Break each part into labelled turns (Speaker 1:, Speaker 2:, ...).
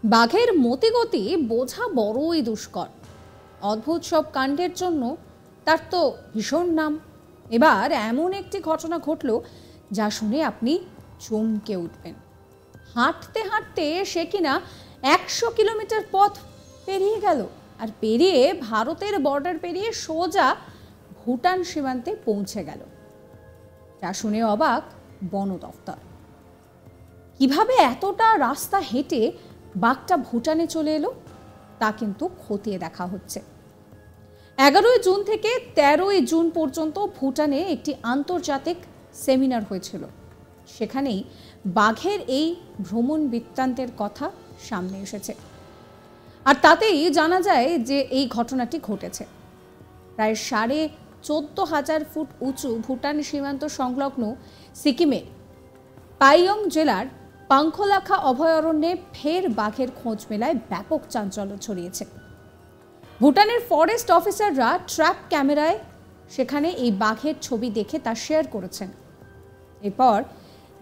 Speaker 1: বাঘের মতিগতি বোঝা বড়ই দুষ্কর। অদ্ভুত সব কাণ্ডের জন্য তার তো ভীষণ নাম। এবার এমন একটি ঘটনা ঘটল যা শুনে আপনি চমকে উঠবেন। হাঁটতে হাঁটতে সে কিনা 100 কিলোমিটার পথ পেরিয়ে গেল, আর পেরিয়ে ভারতের বর্ডার পেরিয়ে সোজা ভুটান সীমান্তে পৌঁছে গেল। যা শুনে অবাক বন দফতর। কিভাবে এতটা রাস্তা হেঁটে বাঘটা ভুটানে চলে এলো তা কিন্তু খতিয়ে দেখা হচ্ছে। 11 জুন থেকে 13 জুন পর্যন্ত ভুটানে একটি আন্তর্জাতিক সেমিনার হয়েছিল। সেখানেই বাঘের এই ভ্রমণ বৃত্তান্তের কথা সামনে এসেছে, আর তাতেই জানা যায় যে এই ঘটনাটি ঘটেছে। প্রায় 14,500 ফুট উঁচু ভুটান সীমান্ত সংলগ্ন সিকিমের পাইয়ং জেলার পাংখোলাখা অভয়ারণ্যে ফের বাঘের খোঁজ মেলায় ব্যাপক চাঞ্চল্য ছড়িয়েছে। ভুটানের ফরেস্ট অফিসাররা ট্র্যাপ ক্যামেরায় সেখানে এই বাঘের ছবি দেখে তা শেয়ার করেছেন। এরপর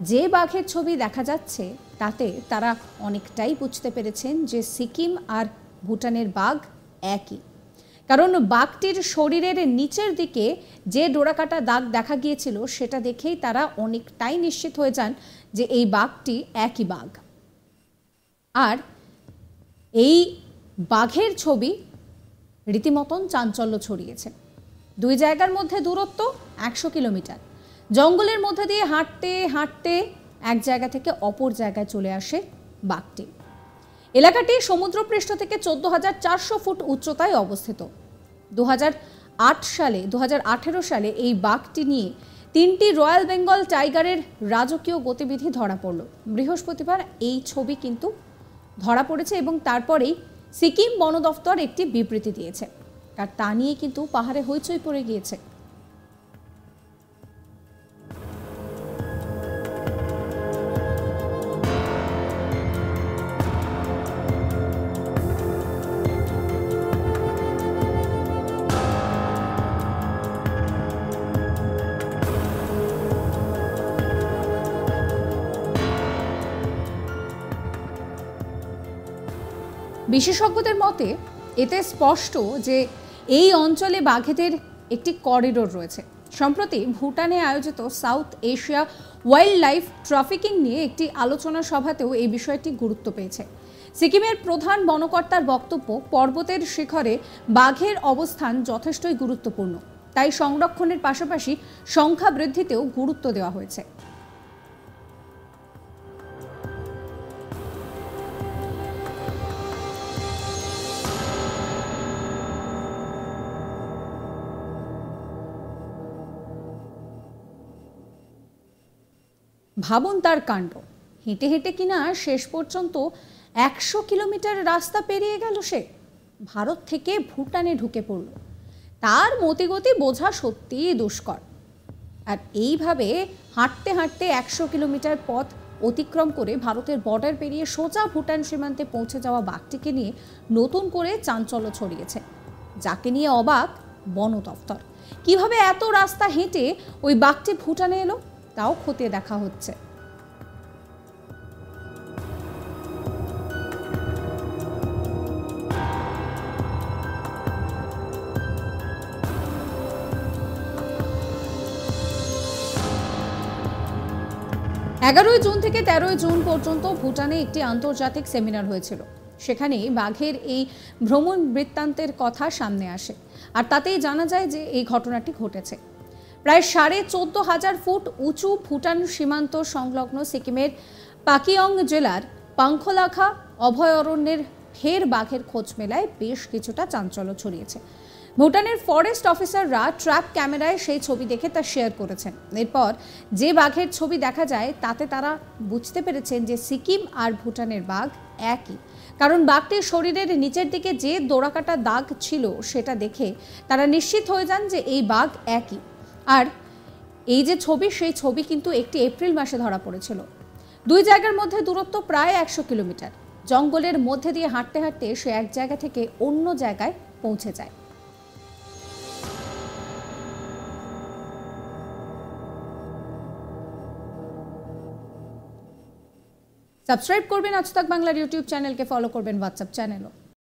Speaker 1: যে বাঘের ছবি দেখা যাচ্ছে তাতে তারা অনেকটাই বুঝতে পেরেছেন যে সিকিম আর ভুটানের বাঘ একই। কারণ বাঘটির শরীরের নিচের দিকে যে ডোরাকাটা দাগ দেখা গিয়েছিল সেটা দেখেই তারা অনেকটাই নিশ্চিত হয়ে যান যে এই বাঘটি একই বাঘ। আর এই বাঘের ছবি রীতিমতন চাঞ্চল্য ছড়িয়েছে। দুই জায়গার মধ্যে দূরত্ব 100 কিলোমিটার। জঙ্গলের মধ্যে দিয়ে হাঁটতে হাঁটতে এক জায়গা থেকে অপর জায়গায় চলে আসে বাঘটি। এলাকাটি সমুদ্রপৃষ্ঠ থেকে 14,400 ফুট উচ্চতায় অবস্থিত। 2018 সালে এই বাঘটি নিয়ে 3টি রয়্যাল বেঙ্গল টাইগারের রাজকীয় গতিবিধি ধরা পড়ল। বৃহস্পতিবার এই ছবি কিন্তু ধরা পড়েছে এবং তারপরেই সিকিম বন দফতর একটি বিবৃতি দিয়েছে। আর তা নিয়ে কিন্তু পাহাড়ে হইচই পড়ে গিয়েছে। বিশেষজ্ঞদের মতে এতে স্পষ্ট যে এই অঞ্চলে বাঘেদের একটি করিডোর রয়েছে। সম্প্রতি ভুটানে আয়োজিত south Asia wild life trafficking নিয়ে একটি আলোচনা সভাতেও এই বিষয়টি গুরুত্ব পেয়েছে। সিকিমের প্রধান বনকর্তার বক্তব্য, পর্বতের শিখরে বাঘের অবস্থান যথেষ্টই গুরুত্বপূর্ণ, তাই সংরক্ষণের পাশাপাশি সংখ্যা বৃদ্ধিতেও গুরুত্ব দেওয়া হয়েছে। ভাবুন তার কাণ্ড। হেঁটে হেঁটে কিনা শেষ পর্যন্ত 100 কিলোমিটার রাস্তা পেরিয়ে গেল সে। ভারত থেকে ভুটানে ঢুকে পড়ল। তার মতিগতি বোঝা সত্যিই দুষ্কর। আর এইভাবে হাঁটতে হাঁটতে 100 কিলোমিটার পথ অতিক্রম করে ভারতের বর্ডার পেরিয়ে সোজা ভুটান সীমান্তে পৌঁছে যাওয়া বাঘটিকে নিয়ে নতুন করে চাঞ্চল্য ছড়িয়েছে, যাকে নিয়ে অবাক বন দফতর। কিভাবে এত রাস্তা হেঁটে ওই বাঘটি ভুটানে এলো তাও খতিয়ে দেখা হচ্ছে। জুন থেকে 13 জুন পর্যন্ত ভুটানে একটি আন্তর্জাতিক সেমিনার হয়েছিল। সেখানে বাঘের এই ভ্রমণ বৃত্তান্তের কথা সামনে আসে, আর তাতেই জানা যায় যে এই ঘটনাটি ঘটেছে। প্রায় 14,500 ফুট উঁচু ভুটান সীমান্ত সংলগ্ন সিকিমের পাকিয়ং জেলার পাংখোলাখা অভয়ারণ্যের ফের বাঘের খোঁজ মেলায় বেশ কিছুটা চাঞ্চল্য ছড়িয়েছে। ভুটানের ফরেস্ট অফিসাররা ট্র্যাপ ক্যামেরায় সেই ছবি দেখে তা শেয়ার করেছেন। এরপর যে বাঘের ছবি দেখা যায় তাতে তারা বুঝতে পেরেছেন যে সিকিম আর ভুটানের বাঘ একই। কারণ বাঘটির শরীরের নিচের দিকে যে ডোরাকাটা দাগ ছিল সেটা দেখে তারা নিশ্চিত হয়ে যান যে এই বাঘ একই। আর এই যে ছবি, সেই ছবি কিন্তু একটি এপ্রিল মাসে ধরা পড়েছিল। দুই জায়গার মধ্যে দূরত্ব প্রায় 100 কিলোমিটার। জঙ্গলের মধ্যে দিয়ে হাঁটতে হাঁটতে সে এক জায়গা থেকে অন্য জায়গায় পৌঁছে যায়। সাবস্ক্রাইব করবেন আজ তাক বাংলার ইউটিউব চ্যানেলকে, ফলো করবেন হোয়াটসঅ্যাপ চ্যানেলও।